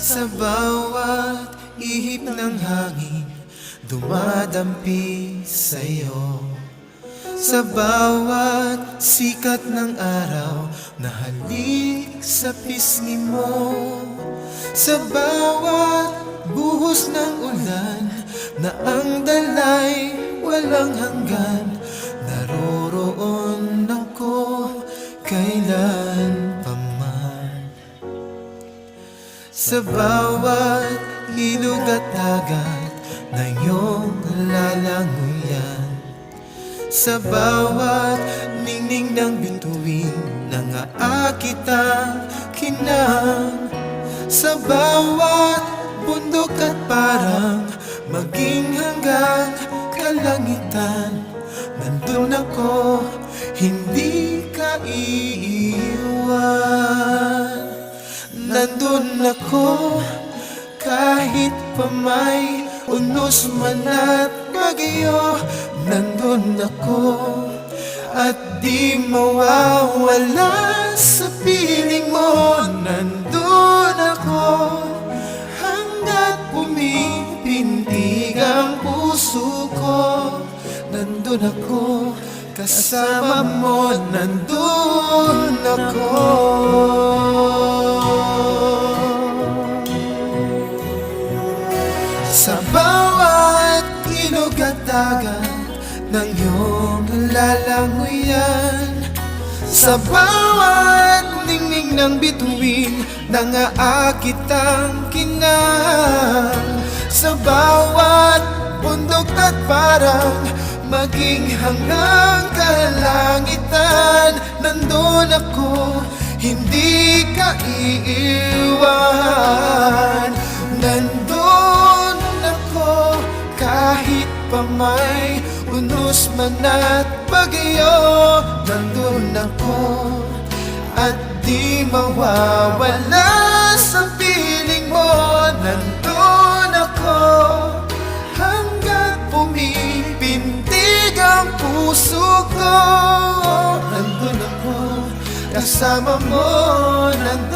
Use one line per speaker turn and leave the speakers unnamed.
Sa bawat ihip ng hangin, dumadampi sa'yo. Sa bawat sikat ng araw na halik sa pisngi mo. Sa bawat buhos ng ulan na ang dalay walang hanggan, naroroon ako kailan paman. Sa bawat ilog at dagat na iyong lalangoyan, sa bawat ningning ng bituin ng aakit ang kinang, sa bawat bundok at parang maging hanggang kalangitan, nandun ako, hindi ka iiwan. Nandun ako, kahit pa may unos man at bagyo. Nandun ako, at di mawawala sa piling mo. Nandun ako, hanggat pumipintig ang puso ko. Nandun ako, kasama mo. Nandun ako. Sa bawat ilog at dagat ng iyong lalangoyan, sa bawat ningning ng bituin ng aakit ang kinang, sa bawat bundok at parang maging hanggang kalangitan, nandun ako, hindi ka iiwan. Nandun ako, kahit pa may unos man at bagyo. Nandun ako, at di mawawala sa piling mo. Nandun ako, hanggang pumipintig ang puso ko. Nandun ako, kasama mo. Nandun